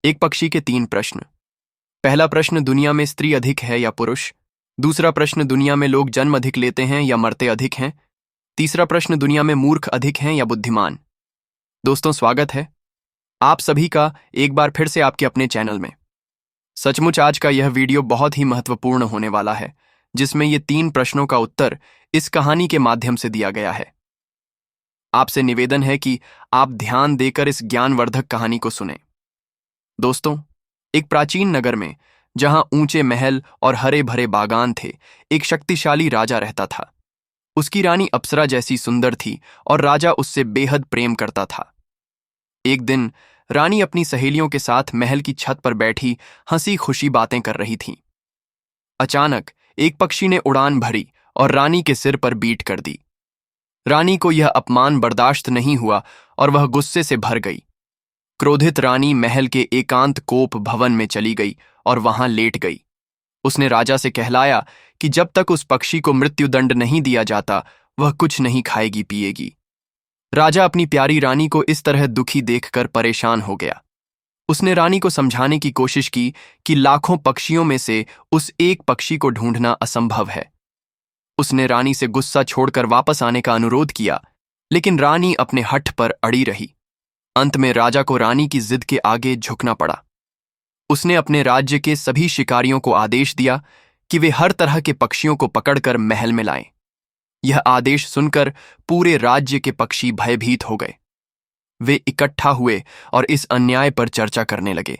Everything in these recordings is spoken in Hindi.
एक पक्षी के तीन प्रश्न। पहला प्रश्न, दुनिया में स्त्री अधिक है या पुरुष? दूसरा प्रश्न, दुनिया में लोग जन्म अधिक लेते हैं या मरते अधिक हैं? तीसरा प्रश्न, दुनिया में मूर्ख अधिक हैं या बुद्धिमान? दोस्तों, स्वागत है आप सभी का एक बार फिर से आपके अपने चैनल में। सचमुच आज का यह वीडियो बहुत ही महत्वपूर्ण होने वाला है, जिसमें ये तीन प्रश्नों का उत्तर इस कहानी के माध्यम से दिया गया है। आपसे निवेदन है कि आप ध्यान देकर इस ज्ञानवर्धक कहानी को सुनें। दोस्तों, एक प्राचीन नगर में, जहां ऊंचे महल और हरे भरे बागान थे, एक शक्तिशाली राजा रहता था। उसकी रानी अप्सरा जैसी सुंदर थी और राजा उससे बेहद प्रेम करता था। एक दिन रानी अपनी सहेलियों के साथ महल की छत पर बैठी हंसी खुशी बातें कर रही थी। अचानक एक पक्षी ने उड़ान भरी और रानी के सिर पर बीट कर दी। रानी को यह अपमान बर्दाश्त नहीं हुआ और वह गुस्से से भर गई। क्रोधित रानी महल के एकांत कोप भवन में चली गई और वहां लेट गई। उसने राजा से कहलाया कि जब तक उस पक्षी को मृत्युदंड नहीं दिया जाता, वह कुछ नहीं खाएगी पिएगी। राजा अपनी प्यारी रानी को इस तरह दुखी देखकर परेशान हो गया। उसने रानी को समझाने की कोशिश की कि लाखों पक्षियों में से उस एक पक्षी को ढूंढना असंभव है। उसने रानी से गुस्सा छोड़कर वापस आने का अनुरोध किया, लेकिन रानी अपने हठ पर अड़ी रही। अंत में राजा को रानी की जिद के आगे झुकना पड़ा। उसने अपने राज्य के सभी शिकारियों को आदेश दिया कि वे हर तरह के पक्षियों को पकड़कर महल में लाएं। यह आदेश सुनकर पूरे राज्य के पक्षी भयभीत हो गए। वे इकट्ठा हुए और इस अन्याय पर चर्चा करने लगे।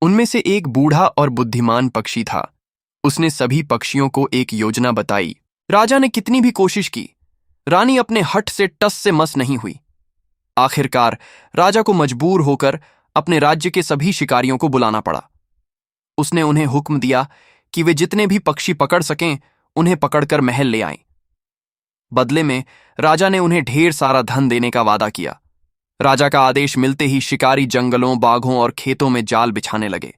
उनमें से एक बूढ़ा और बुद्धिमान पक्षी था। उसने सभी पक्षियों को एक योजना बताई। राजा ने कितनी भी कोशिश की, रानी अपने हठ से टस से मस नहीं हुई। आखिरकार राजा को मजबूर होकर अपने राज्य के सभी शिकारियों को बुलाना पड़ा। उसने उन्हें हुक्म दिया कि वे जितने भी पक्षी पकड़ सकें, उन्हें पकड़कर महल ले आएं। बदले में राजा ने उन्हें ढेर सारा धन देने का वादा किया। राजा का आदेश मिलते ही शिकारी जंगलों, बागों और खेतों में जाल बिछाने लगे।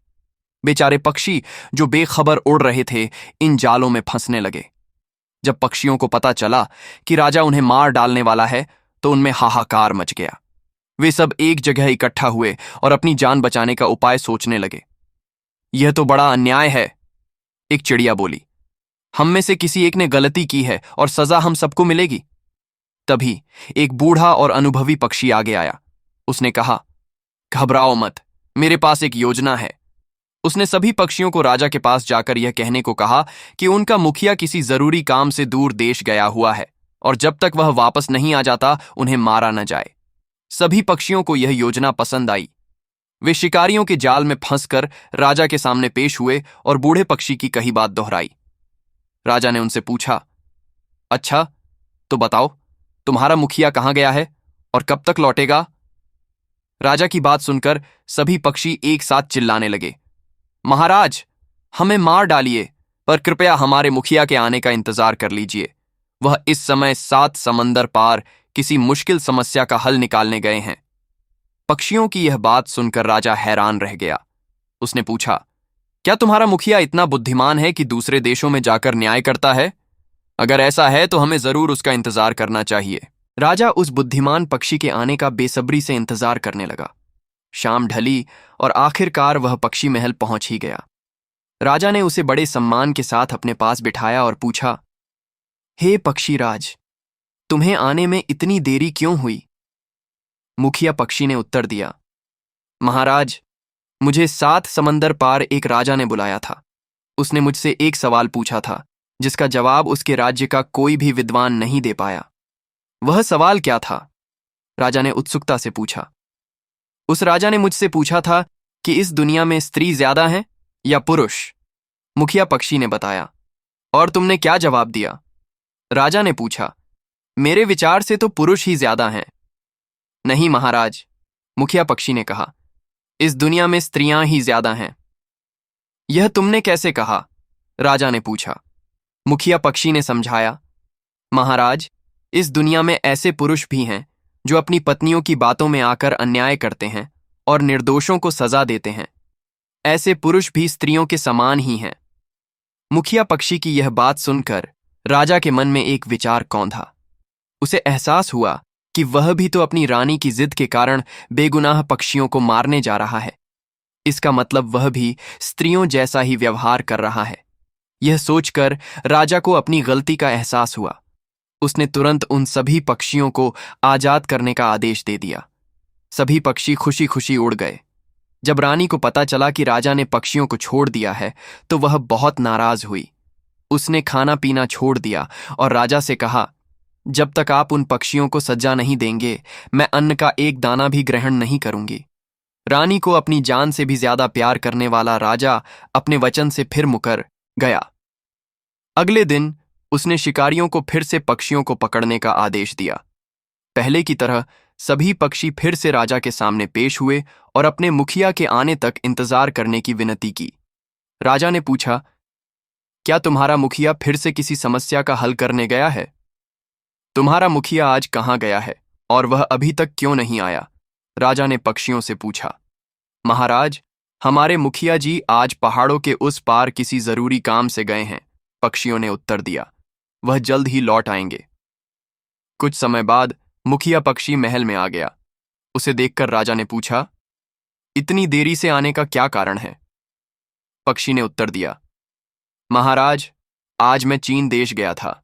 बेचारे पक्षी जो बेखबर उड़ रहे थे, इन जालों में फंसने लगे। जब पक्षियों को पता चला कि राजा उन्हें मार डालने वाला है, तो उनमें हाहाकार मच गया। वे सब एक जगह इकट्ठा हुए और अपनी जान बचाने का उपाय सोचने लगे। यह तो बड़ा अन्याय है, एक चिड़िया बोली। हम में से किसी एक ने गलती की है और सजा हम सबको मिलेगी। तभी एक बूढ़ा और अनुभवी पक्षी आगे आया। उसने कहा, घबराओ मत, मेरे पास एक योजना है। उसने सभी पक्षियों को राजा के पास जाकर यह कहने को कहा कि उनका मुखिया किसी जरूरी काम से दूर देश गया हुआ है और जब तक वह वापस नहीं आ जाता, उन्हें मारा न जाए। सभी पक्षियों को यह योजना पसंद आई। वे शिकारियों के जाल में फंसकर राजा के सामने पेश हुए और बूढ़े पक्षी की कही बात दोहराई। राजा ने उनसे पूछा, अच्छा, तो बताओ, तुम्हारा मुखिया कहाँ गया है और कब तक लौटेगा? राजा की बात सुनकर सभी पक्षी एक साथ चिल्लाने लगे, महाराज, हमें मार डालिए, पर कृपया हमारे मुखिया के आने का इंतजार कर लीजिए। वह इस समय 7 समंदर पार किसी मुश्किल समस्या का हल निकालने गए हैं। पक्षियों की यह बात सुनकर राजा हैरान रह गया। उसने पूछा, क्या तुम्हारा मुखिया इतना बुद्धिमान है कि दूसरे देशों में जाकर न्याय करता है? अगर ऐसा है तो हमें जरूर उसका इंतजार करना चाहिए। राजा उस बुद्धिमान पक्षी के आने का बेसब्री से इंतजार करने लगा। शाम ढली और आखिरकार वह पक्षी महल पहुंच ही गया। राजा ने उसे बड़े सम्मान के साथ अपने पास बिठाया और पूछा, हे पक्षीराज, तुम्हें आने में इतनी देरी क्यों हुई? मुखिया पक्षी ने उत्तर दिया, महाराज, मुझे 7 समंदर पार एक राजा ने बुलाया था। उसने मुझसे एक सवाल पूछा था, जिसका जवाब उसके राज्य का कोई भी विद्वान नहीं दे पाया। वह सवाल क्या था? राजा ने उत्सुकता से पूछा। उस राजा ने मुझसे पूछा था कि इस दुनिया में स्त्री ज्यादा हैं या पुरुष? मुखिया पक्षी ने बताया। और तुमने क्या जवाब दिया? राजा ने पूछा। मेरे विचार से तो पुरुष ही ज्यादा हैं। नहीं महाराज, मुखिया पक्षी ने कहा, इस दुनिया में स्त्रियां ही ज्यादा हैं। यह तुमने कैसे कहा? राजा ने पूछा। मुखिया पक्षी ने समझाया, महाराज, इस दुनिया में ऐसे पुरुष भी हैं जो अपनी पत्नियों की बातों में आकर अन्याय करते हैं और निर्दोषों को सजा देते हैं। ऐसे पुरुष भी स्त्रियों के समान ही हैं। मुखिया पक्षी की यह बात सुनकर राजा के मन में एक विचार कौंधा। उसे एहसास हुआ कि वह भी तो अपनी रानी की जिद के कारण बेगुनाह पक्षियों को मारने जा रहा है। इसका मतलब वह भी स्त्रियों जैसा ही व्यवहार कर रहा है। यह सोचकर राजा को अपनी गलती का एहसास हुआ। उसने तुरंत उन सभी पक्षियों को आजाद करने का आदेश दे दिया। सभी पक्षी खुशी खुशी उड़ गए। जब रानी को पता चला कि राजा ने पक्षियों को छोड़ दिया है तो वह बहुत नाराज हुई। उसने खाना पीना छोड़ दिया और राजा से कहा, जब तक आप उन पक्षियों को सजा नहीं देंगे मैं अन्न का एक दाना भी ग्रहण नहीं करूंगी। रानी को अपनी जान से भी ज्यादा प्यार करने वाला राजा अपने वचन से फिर मुकर गया। अगले दिन उसने शिकारियों को फिर से पक्षियों को पकड़ने का आदेश दिया। पहले की तरह सभी पक्षी फिर से राजा के सामने पेश हुए और अपने मुखिया के आने तक इंतजार करने की विनती की। राजा ने पूछा, क्या तुम्हारा मुखिया फिर से किसी समस्या का हल करने गया है? तुम्हारा मुखिया आज कहाँ गया है और वह अभी तक क्यों नहीं आया? राजा ने पक्षियों से पूछा। महाराज, हमारे मुखिया जी आज पहाड़ों के उस पार किसी जरूरी काम से गए हैं, पक्षियों ने उत्तर दिया। वह जल्द ही लौट आएंगे। कुछ समय बाद मुखिया पक्षी महल में आ गया। उसे देखकर राजा ने पूछा, इतनी देरी से आने का क्या कारण है? पक्षी ने उत्तर दिया, महाराज, आज मैं चीन देश गया था।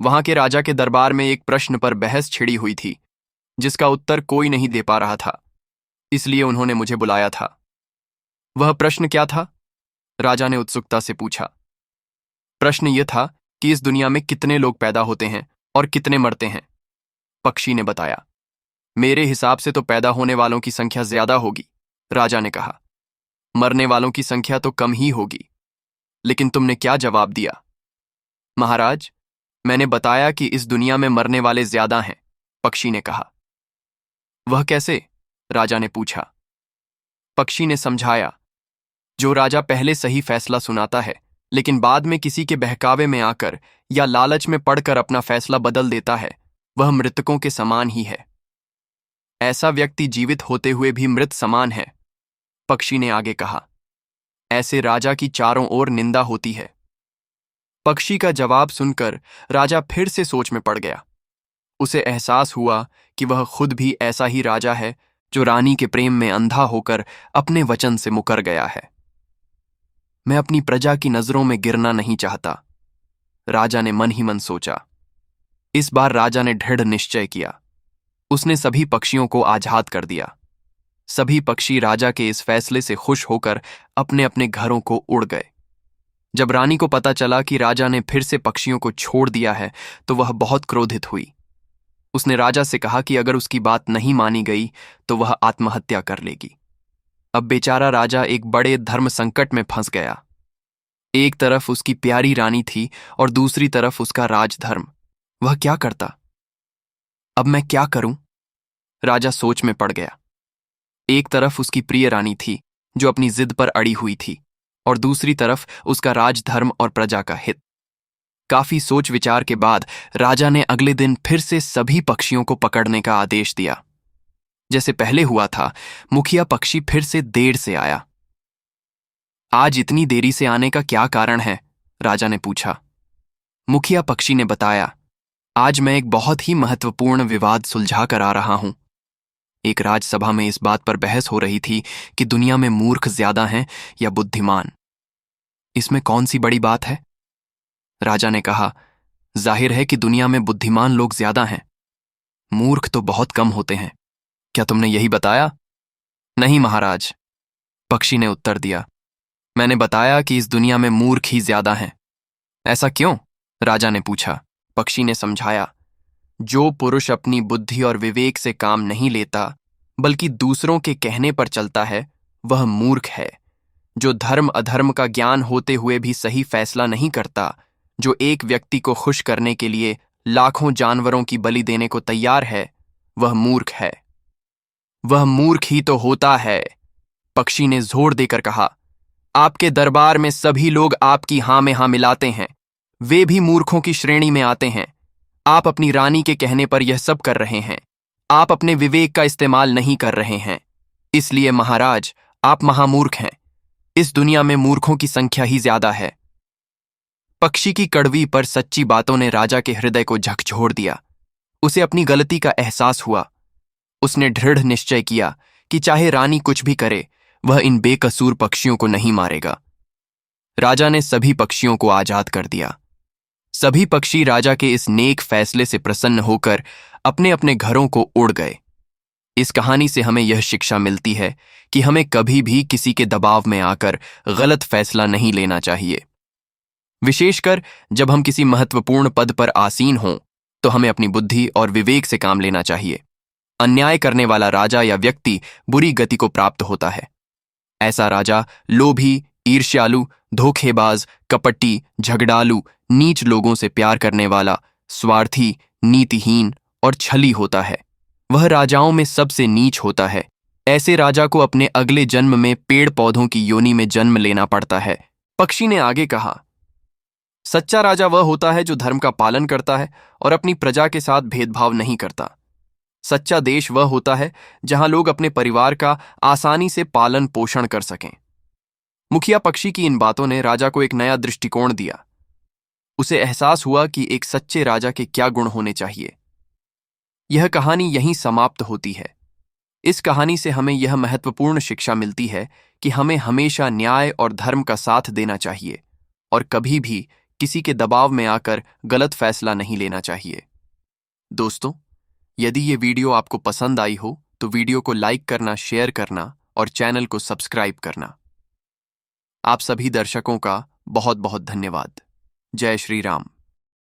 वहां के राजा के दरबार में एक प्रश्न पर बहस छिड़ी हुई थी जिसका उत्तर कोई नहीं दे पा रहा था, इसलिए उन्होंने मुझे बुलाया था। वह प्रश्न क्या था? राजा ने उत्सुकता से पूछा। प्रश्न यह था कि इस दुनिया में कितने लोग पैदा होते हैं और कितने मरते हैं। पक्षी ने बताया, मेरे हिसाब से तो पैदा होने वालों की संख्या ज्यादा होगी, राजा ने कहा। मरने वालों की संख्या तो कम ही होगी। लेकिन तुमने क्या जवाब दिया? महाराज, मैंने बताया कि इस दुनिया में मरने वाले ज्यादा हैं, पक्षी ने कहा। वह कैसे? राजा ने पूछा। पक्षी ने समझाया, जो राजा पहले सही फैसला सुनाता है लेकिन बाद में किसी के बहकावे में आकर या लालच में पड़कर अपना फैसला बदल देता है, वह मृतकों के समान ही है। ऐसा व्यक्ति जीवित होते हुए भी मृत समान है, पक्षी ने आगे कहा। ऐसे राजा की चारों ओर निंदा होती है। पक्षी का जवाब सुनकर राजा फिर से सोच में पड़ गया। उसे एहसास हुआ कि वह खुद भी ऐसा ही राजा है जो रानी के प्रेम में अंधा होकर अपने वचन से मुकर गया है। मैं अपनी प्रजा की नजरों में गिरना नहीं चाहता, राजा ने मन ही मन सोचा। इस बार राजा ने दृढ़ निश्चय किया। उसने सभी पक्षियों को आजाद कर दिया। सभी पक्षी राजा के इस फैसले से खुश होकर अपने अपने घरों को उड़ गए। जब रानी को पता चला कि राजा ने फिर से पक्षियों को छोड़ दिया है तो वह बहुत क्रोधित हुई। उसने राजा से कहा कि अगर उसकी बात नहीं मानी गई तो वह आत्महत्या कर लेगी। अब बेचारा राजा एक बड़े धर्म संकट में फंस गया। एक तरफ उसकी प्यारी रानी थी और दूसरी तरफ उसका राजधर्म। वह क्या करता? अब मैं क्या करूं? राजा सोच में पड़ गया। एक तरफ उसकी प्रिय रानी थी जो अपनी जिद पर अड़ी हुई थी और दूसरी तरफ उसका राजधर्म और प्रजा का हित। काफी सोच विचार के बाद राजा ने अगले दिन फिर से सभी पक्षियों को पकड़ने का आदेश दिया। जैसे पहले हुआ था, मुखिया पक्षी फिर से देर से आया। आज इतनी देरी से आने का क्या कारण है? राजा ने पूछा। मुखिया पक्षी ने बताया, आज मैं एक बहुत ही महत्वपूर्ण विवाद सुलझा कर आ रहा हूं। एक राजसभा में इस बात पर बहस हो रही थी कि दुनिया में मूर्ख ज्यादा हैं या बुद्धिमान। इसमें कौन सी बड़ी बात है? राजा ने कहा, जाहिर है कि दुनिया में बुद्धिमान लोग ज्यादा हैं, मूर्ख तो बहुत कम होते हैं। क्या तुमने यही बताया? नहीं महाराज, पक्षी ने उत्तर दिया। मैंने बताया कि इस दुनिया में मूर्ख ही ज्यादा हैं। ऐसा क्यों? राजा ने पूछा। पक्षी ने समझाया, जो पुरुष अपनी बुद्धि और विवेक से काम नहीं लेता बल्कि दूसरों के कहने पर चलता है वह मूर्ख है। जो धर्म अधर्म का ज्ञान होते हुए भी सही फैसला नहीं करता, जो एक व्यक्ति को खुश करने के लिए लाखों जानवरों की बलि देने को तैयार है, वह मूर्ख है। वह मूर्ख ही तो होता है, पक्षी ने जोर देकर कहा। आपके दरबार में सभी लोग आपकी हां में हां मिलाते हैं, वे भी मूर्खों की श्रेणी में आते हैं। आप अपनी रानी के कहने पर यह सब कर रहे हैं। आप अपने विवेक का इस्तेमाल नहीं कर रहे हैं, इसलिए महाराज आप महामूर्ख हैं। इस दुनिया में मूर्खों की संख्या ही ज्यादा है। पक्षी की कड़वी पर सच्ची बातों ने राजा के हृदय को झकझोर दिया। उसे अपनी गलती का एहसास हुआ। उसने दृढ़ निश्चय किया कि चाहे रानी कुछ भी करे, वह इन बेकसूर पक्षियों को नहीं मारेगा। राजा ने सभी पक्षियों को आजाद कर दिया। सभी पक्षी राजा के इस नेक फैसले से प्रसन्न होकर अपने अपने घरों को उड़ गए। इस कहानी से हमें यह शिक्षा मिलती है कि हमें कभी भी किसी के दबाव में आकर गलत फैसला नहीं लेना चाहिए। विशेषकर जब हम किसी महत्वपूर्ण पद पर आसीन हों तो हमें अपनी बुद्धि और विवेक से काम लेना चाहिए। अन्याय करने वाला राजा या व्यक्ति बुरी गति को प्राप्त होता है। ऐसा राजा लोभी, ईर्ष्यालु, धोखेबाज, कपटी, झगड़ालू, नीच लोगों से प्यार करने वाला, स्वार्थी, नीतिहीन और छली होता है। वह राजाओं में सबसे नीच होता है। ऐसे राजा को अपने अगले जन्म में पेड़ पौधों की योनि में जन्म लेना पड़ता है। पक्षी ने आगे कहा, सच्चा राजा वह होता है जो धर्म का पालन करता है और अपनी प्रजा के साथ भेदभाव नहीं करता। सच्चा देश वह होता है जहां लोग अपने परिवार का आसानी से पालन पोषण कर सकें। मुखिया पक्षी की इन बातों ने राजा को एक नया दृष्टिकोण दिया। उसे एहसास हुआ कि एक सच्चे राजा के क्या गुण होने चाहिए। यह कहानी यहीं समाप्त होती है। इस कहानी से हमें यह महत्वपूर्ण शिक्षा मिलती है कि हमें हमेशा न्याय और धर्म का साथ देना चाहिए और कभी भी किसी के दबाव में आकर गलत फैसला नहीं लेना चाहिए। दोस्तों, यदि ये वीडियो आपको पसंद आई हो तो वीडियो को लाइक करना, शेयर करना और चैनल को सब्सक्राइब करना। आप सभी दर्शकों का बहुत बहुत धन्यवाद। जय श्री राम।